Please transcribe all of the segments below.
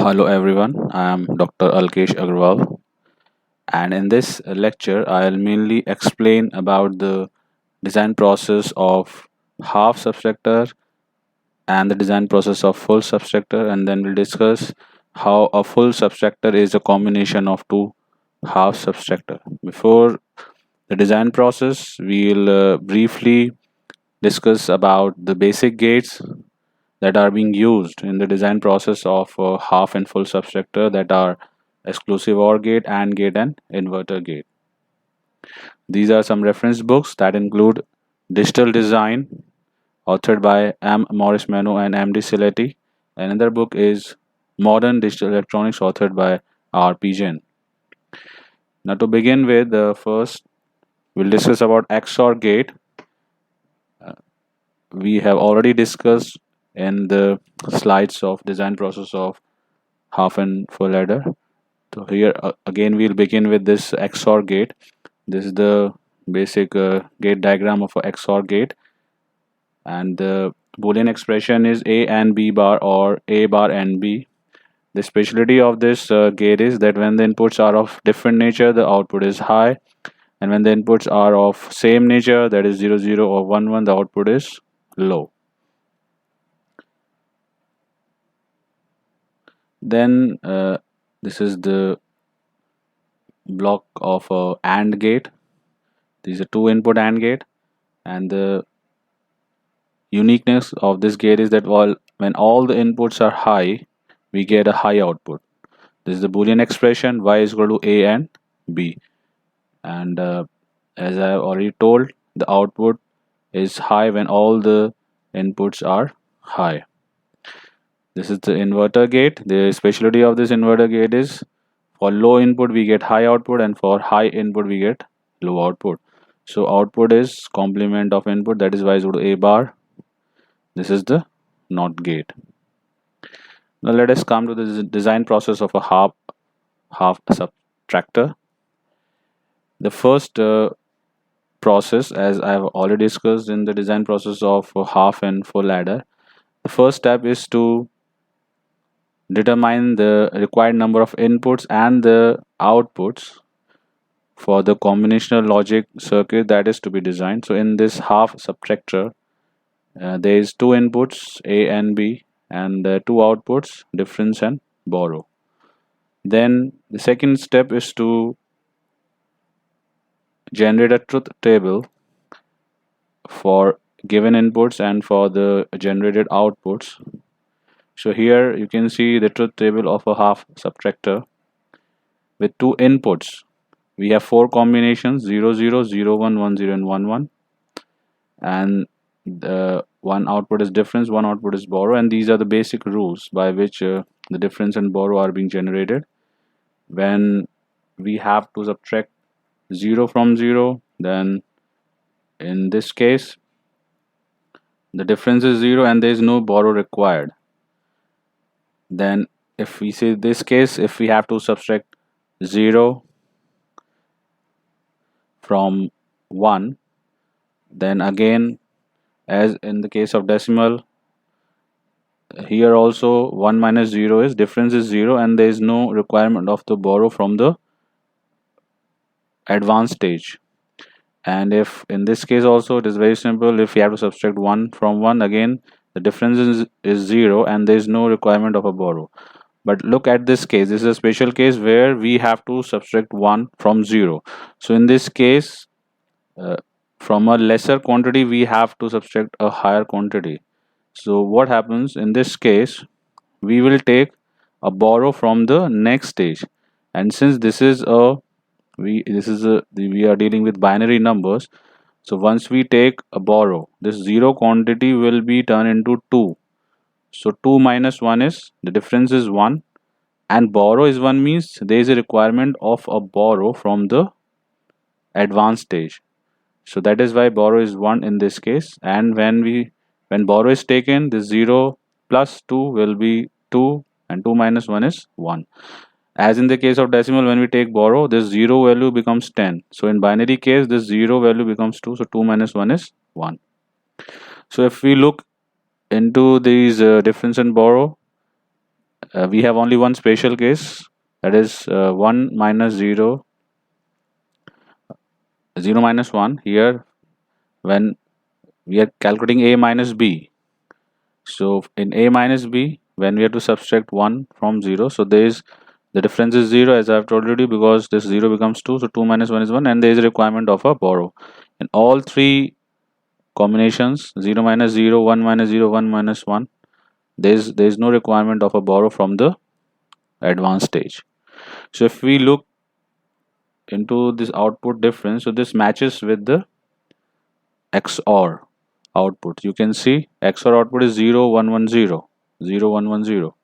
Hello everyone, I am Dr. Alkesh Agarwal, and in this lecture I'll mainly explain about the design process of half subtractor and the design process of full subtractor, and then we'll discuss how a full subtractor is a combination of two half subtractor. Before the design process, we'll briefly discuss about the basic gates that are being used in the design process of half and full subtractor, that are exclusive OR gate, AND gate, and inverter gate. These are some reference books that include Digital Design, authored by M. Morris Mano and M. D. Saletti. Another book is Modern Digital Electronics, authored by R. P. Jain. Now, to begin with, first we'll discuss about XOR gate. We have already discussed in the slides of design process of half and full adder. So here again we'll begin with this XOR gate. This is the basic gate diagram of a XOR gate, and the Boolean expression is A and B bar, or A bar and B. The specialty of this gate is that when the inputs are of different nature, the output is high, and when the inputs are of same nature, that is 0 0 or 1 1, the output is low. Then this is the block of a AND gate. These are two input AND gate, and the uniqueness of this gate is that when all the inputs are high, we get a high output. This is the Boolean expression y is equal to A and B, and as I have already told, the output is high when all the inputs are high. This is the inverter gate. The specialty of this inverter gate is for low input we get high output, and for high input we get low output. So output is complement of input, that is y is equal to A bar. This is the NOT gate. Now let us come to the design process of a half subtractor. The first process, as I have already discussed in the design process of half and full adder, the first step is to determine the required number of inputs and the outputs for the combinational logic circuit that is to be designed. So in this half subtractor, there is two inputs A and B, and two outputs difference and borrow. Then the second step is to generate a truth table for given inputs and for the generated outputs. So here you can see the truth table of a half subtractor with two inputs. We have four combinations: 0 0 0 1 1 0 and 1 1, and the one output is difference, one output is borrow, and these are the basic rules by which the difference and borrow are being generated. When we have to subtract 0 from 0, then in this case the difference is 0 and there is no borrow required. Then if we say this case, if we have to subtract 0 from 1, then again, as in the case of decimal, here also 1 minus 0 is difference is 0 and there is no requirement of the borrow from the advanced stage. And if in this case also it is very simple, if we have to subtract 1 from 1, again the difference is 0 and there is no requirement of a borrow. But look at this case, this is a special case where we have to subtract 1 from 0. So in this case, from a lesser quantity we have to subtract a higher quantity. So what happens in this case, we will take a borrow from the next stage, and since this is a we are dealing with binary numbers, so once we take a borrow, this 0 quantity will be turned into 2. So 2 minus 1 is, the difference is 1, and borrow is 1 means there is a requirement of a borrow from the advanced stage. So that is why borrow is 1 in this case, and when borrow is taken, this 0 plus 2 will be 2, and 2 minus 1 is 1. As in the case of decimal, when we take borrow, this 0 value becomes 10. So in binary case, this 0 value becomes 2. So 2 minus 1 is 1. So if we look into these difference and borrow, we have only one special case, that is 1 minus 0, 0 minus 1 here, when we are calculating a minus b. So in a minus b, when we have to subtract 1 from 0, so there is the difference is 0, as I have told you, because this 0 becomes 2, so 2 minus 1 is 1, and there is a requirement of a borrow. In all three combinations, 0 minus 0, 1 minus 0, 1 minus 1, there is no requirement of a borrow from the advanced stage. So if we look into this output difference, so this matches with the XOR output. You can see XOR output is 0 1 1 0, 0 1 1 0,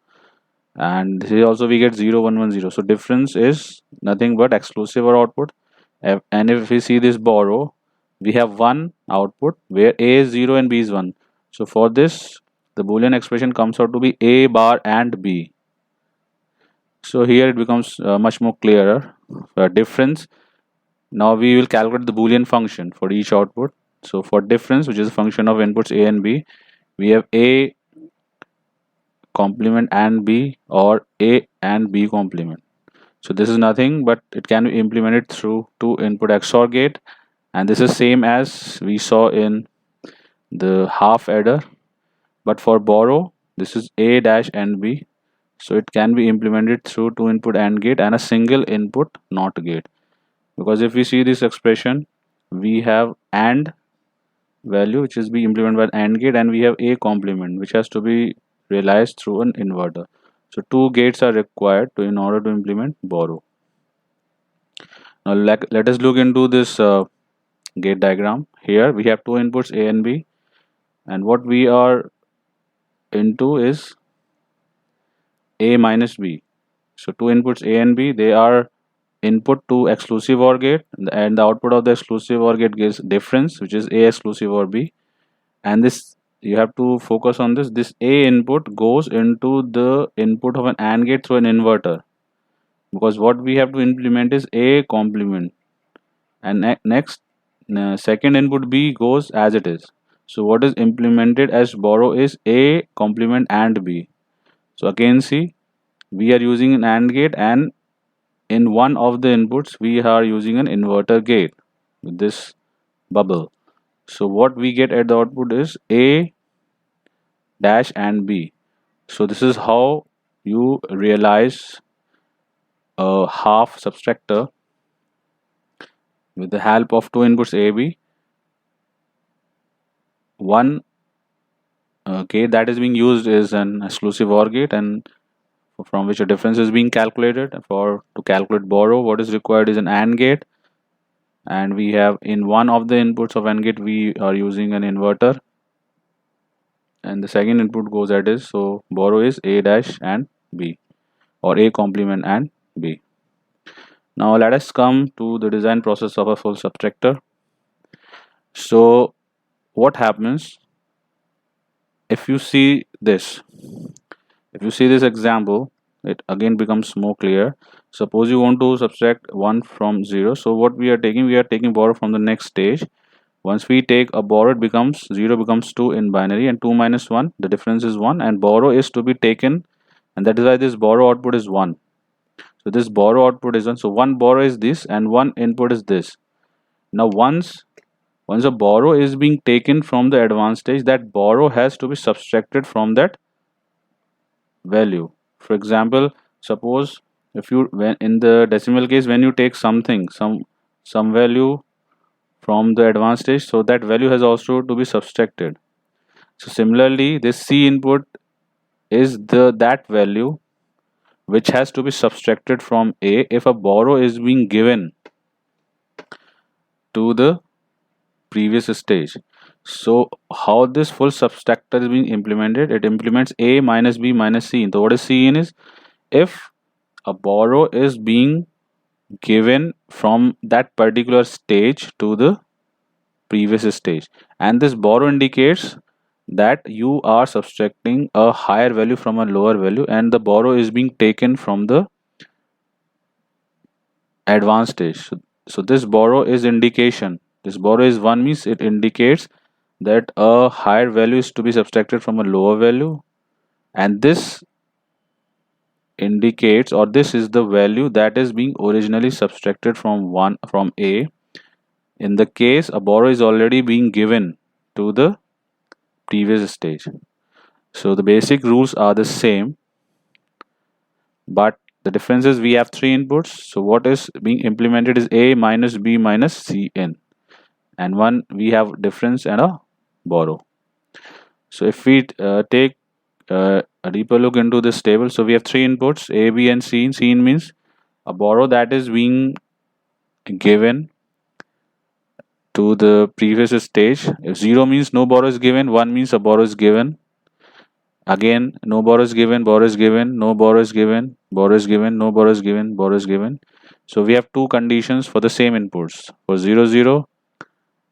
and here also we get 0 1 1 0. So difference is nothing but exclusive OR output. And if we see this borrow, we have one output where A is 0 and B is 1. So for this, the Boolean expression comes out to be A bar and B. So here it becomes much more clearer. Difference. Now we will calculate the Boolean function for each output. So for difference, which is a function of inputs A and B, we have A complement and B, or A and B complement. So this is nothing but it can be implemented through two input XOR gate, and this is same as we saw in the half adder, but for borrow this is A dash and B, so it can be implemented through two input AND gate and a single input NOT gate. Because if we see this expression, we have AND value which is being implemented by AND gate, and we have A complement which has to be realized through an inverter. So two gates are required in order to implement borrow. Now let us look into this gate diagram. Here we have two inputs A and B, and what we are into is A minus B. So two inputs A and B, they are input to exclusive OR gate, and the output of the exclusive OR gate gives difference, which is A exclusive OR B. And this, you have to focus on this. This A input goes into the input of an AND gate through an inverter, because what we have to implement is A complement, and next second input B goes as it is. So what is implemented as borrow is A complement and B. So again, see, we are using an AND gate, and in one of the inputs we are using an inverter gate with this bubble. So what we get at the output is A dash and B. So this is how you realize a half subtractor with the help of two inputs A, B. One gate that is being used is an exclusive OR gate, and from which a difference is being calculated. To calculate borrow, what is required is an AND gate, and we have in one of the inputs of AND gate we are using an inverter, and the second input goes at is, so borrow is A dash and B, or A complement and B. Now let us come to the design process of a full subtractor. So what happens if you see this? If you see this example, it again becomes more clear. Suppose you want to subtract 1 from 0. So what we are taking borrow from the next stage. Once we take a borrow, it becomes 0 becomes 2 in binary, and 2 minus 1, the difference is 1, and borrow is to be taken, and that is why this borrow output is 1. So this borrow output is 1. So one borrow is this and one input is this. Now once a borrow is being taken from the advanced stage, that borrow has to be subtracted from that value. For example, suppose if you, when in the decimal case, when you take something, some value from the advanced stage, so that value has also to be subtracted. So similarly, this C input is that value which has to be subtracted from A if a borrow is being given to the previous stage. So how this full subtractor is being implemented? It implements A minus B minus C. So what is C in is, if a borrow is being given from that particular stage to the previous stage, and this borrow indicates that you are subtracting a higher value from a lower value, and the borrow is being taken from the advanced stage. So this borrow is indication. This borrow is 1 means it indicates that a higher value is to be subtracted from a lower value, and this indicates, or this is the value that is being originally subtracted from A in the case a borrow is already being given to the previous stage. So the basic rules are the same, but the difference is we have three inputs. So what is being implemented is A minus B minus C in, and one we have difference and a borrow. So if we take a deeper look into this table, so we have three inputs A, B and C. C means a borrow that is being given to the previous stage. If 0 means no borrow is given, 1 means a borrow is given. Again, no borrow is given, borrow is given, no borrow is given, borrow is given, no borrow is given, borrow is given. So we have two conditions for the same inputs. For 0, 0,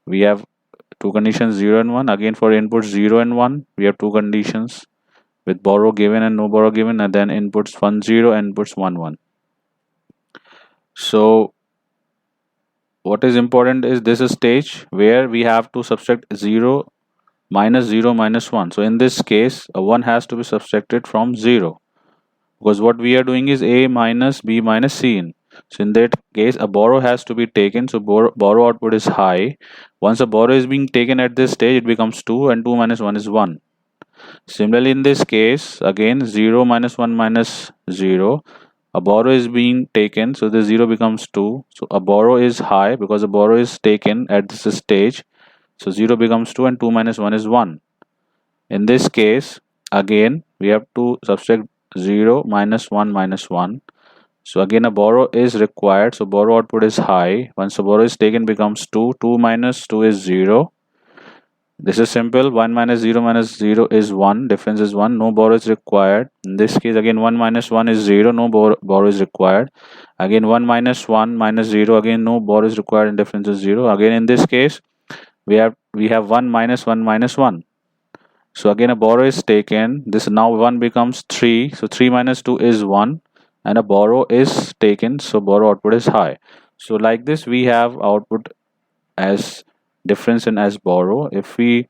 we have two conditions 0 and 1. Again, for inputs 0 and 1, we have two conditions with borrow given and no borrow given, and then inputs 1, 0 and inputs 1, 1. So what is important is this stage where we have to subtract 0 minus 1. So in this case, a 1 has to be subtracted from 0, because what we are doing is A minus B minus C in. So in that case, a borrow has to be taken. So borrow output is high. Once a borrow is being taken at this stage, it becomes 2, and 2 minus 1 is 1. Similarly, in this case, again 0 minus 1 minus 0, a borrow is being taken, so the 0 becomes 2. So a borrow is high because a borrow is taken at this stage. So 0 becomes 2 and 2 minus 1 is 1. In this case, again we have to subtract 0 minus 1 minus 1. So again a borrow is required. So borrow output is high. Once a borrow is taken, becomes 2. 2 minus 2 is 0. This is simple. 1 minus 0 is 1. Difference is 1. No borrow is required. In this case, again 1 minus 1 is 0. No borrow is required. Again 1 minus 1 minus 0. Again no borrow is required and difference is 0. Again in this case, we have 1 minus 1 minus 1. So again a borrow is taken. This now 1 becomes 3. So 3 minus 2 is 1. And a borrow is taken. So borrow output is high. So like this we have output as difference and as borrow. If we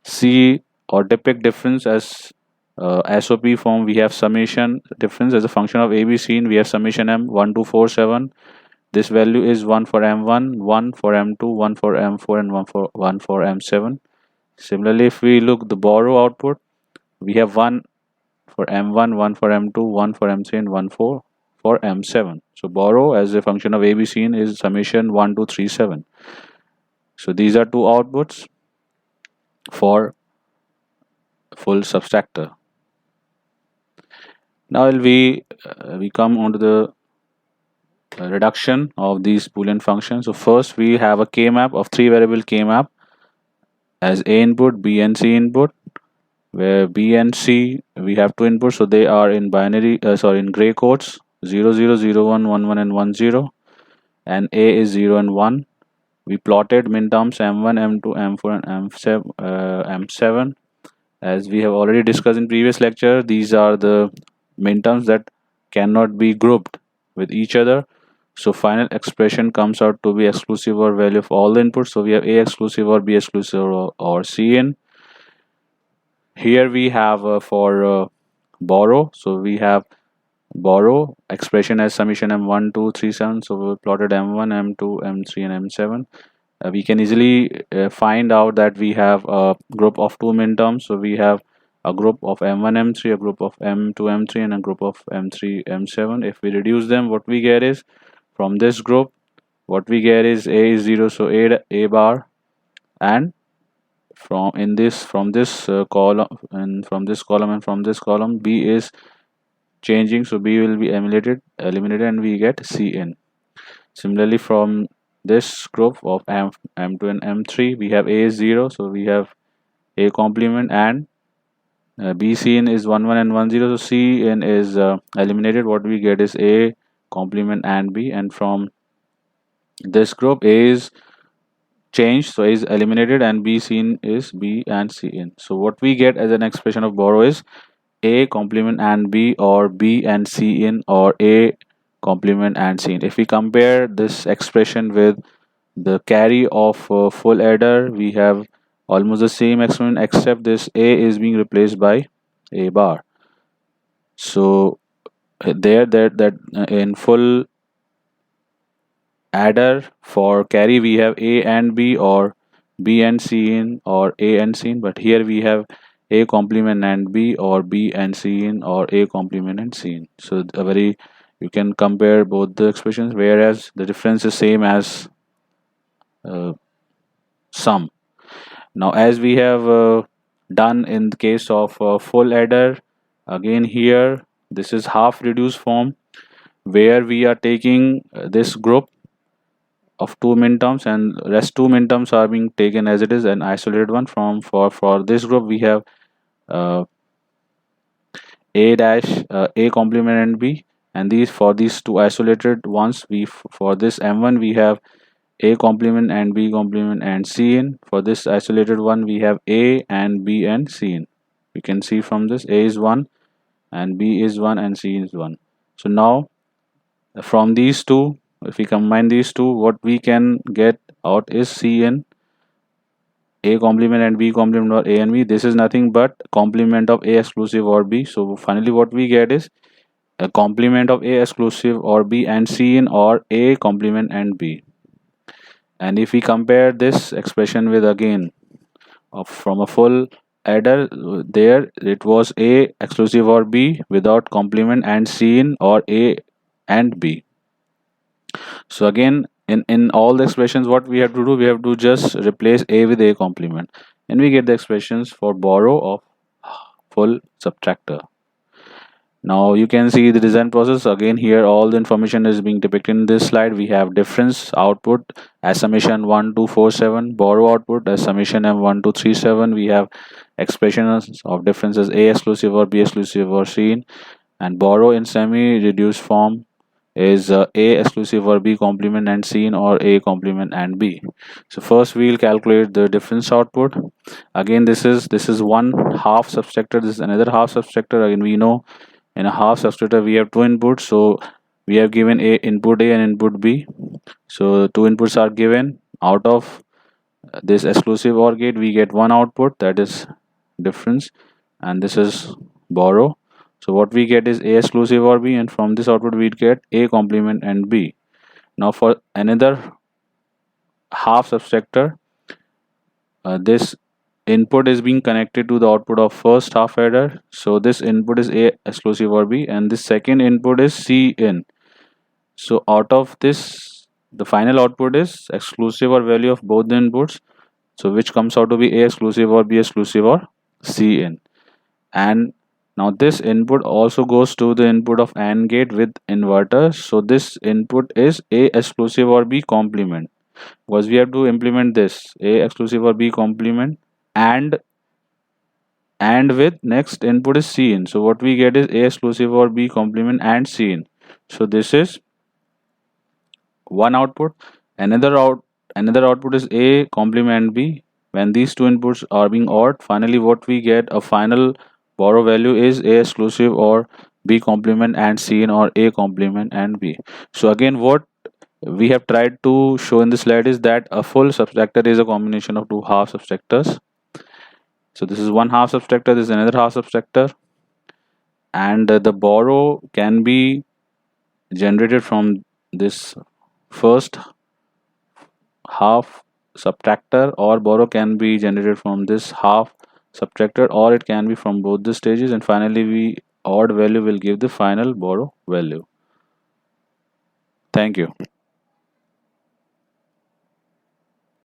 see or depict difference as SOP form, we have summation difference as a function of ABC, and we have summation M 1 2 4 7. This value is 1 for M1, 1 for M2, 1 for M4 and 1 for M7. Similarly, if we look the borrow output, we have 1 for M1, 1 for M2, 1 for M3 and 1 for M7. So borrow as a function of ABC is summation 1 2 3 7. So these are two outputs for full subtractor. Now we come on to the reduction of these Boolean functions. So first we have a K-map of 3 variable K-map as A input, B and C input, where B and C we have two inputs, so they are in binary in gray codes 0 0 0 1 1 1 and 1 0, and A is 0 and 1. We plotted minterms M1, M2, M4 and M7. As we have already discussed in previous lecture, these are the minterms that cannot be grouped with each other. So final expression comes out to be exclusive or value of all the inputs. So we have A exclusive or B exclusive or C in. Here we have for borrow. So we have borrow expression as summation M1 2 3 7. So we plotted M1, M2, M3 and M7. We can easily find out that we have a group of two minterms. So we have a group of M1 M3, a group of M2 M3 and a group of M3 M7. If we reduce them, what we get is from this group what we get is A is 0, so A bar, and from this column and from this column B is changing, so B will be eliminated and we get C in. Similarly, from this group of M2 and M3 we have A is 0, so we have A complement, and B C in is 1 1 and 1 0, so C in is eliminated. What we get is A complement and B, and from this group A is changed, so A is eliminated, and B C in is B and C in. So what we get as an expression of borrow is A complement and B, or B and C in, or A complement and C in. If we compare this expression with the carry of full adder, we have almost the same expression, except this A is being replaced by A bar. So there that in full adder for carry we have A and B, or B and C in, or A and C in, but here we have A complement and B, or B and C in, or A complement and C in. So a very, you can compare both the expressions, whereas the difference is same as uh, sum. Now as we have done in the case of full adder, again here this is half reduced form, where we are taking this group of two minterms and rest two minterms are being taken as it is an isolated one. From for this group we have uh, a dash a complement and b, and these for these two isolated ones we for this m1 we have a complement and b complement and c in. For this isolated one we have a and b and c in. You can see from this a is 1 and b is 1 and c is 1. So now from these two, if we combine these two, what we can get out is c in a complement and b complement, or a and b. This is nothing but complement of a exclusive or b. So finally what we get is a complement of a exclusive or b and c in, or a complement and b. And if we compare this expression with again from a full adder, there it was a exclusive or b without complement and c in, or a and b. So again in all the expressions what we have to do, we have to just replace a with a complement, and we get the expressions for borrow of full subtractor. Now you can see the design process. Again here all the information is being depicted in this slide. We have difference output as summation 1 2 4 7, borrow output as summation m 1 2 3 7. We have expressions of differences a exclusive or b exclusive or c in, and borrow in semi reduced form is a exclusive or b complement and c in, or a complement and b. So first we'll calculate the difference output. Again this is one half subtractor, this is another half subtractor. Again we know in a half subtractor we have two inputs, so we have given a input a and input b. So two inputs are given. Out of this exclusive OR gate we get one output, that is difference, and this is borrow. So what we get is a exclusive or b, and from this output we get a complement and b. Now for another half subtractor, this input is being connected to the output of first half adder. So this input is a exclusive or b, and this second input is c in. So out of this the final output is exclusive or value of both the inputs, so which comes out to be a exclusive or b exclusive or c in. And now this input also goes to the input of AND gate with inverter. So this input is a exclusive or b complement, because we have to implement this a exclusive or b complement, and with next input is c in. So what we get is a exclusive or b complement and c in. So this is one output. Another output is a complement b. When these two inputs are being ORed, finally what we get, a final borrow value is a exclusive or b complement and c in, or a complement and b. So again what we have tried to show in this slide is that a full subtractor is a combination of two half subtractors. So this is one half subtractor, this is another half subtractor, and the borrow can be generated from this first half subtractor, or borrow can be generated from this half subtractor, or it can be from both the stages, and finally we odd value will give the final borrow value. Thank you.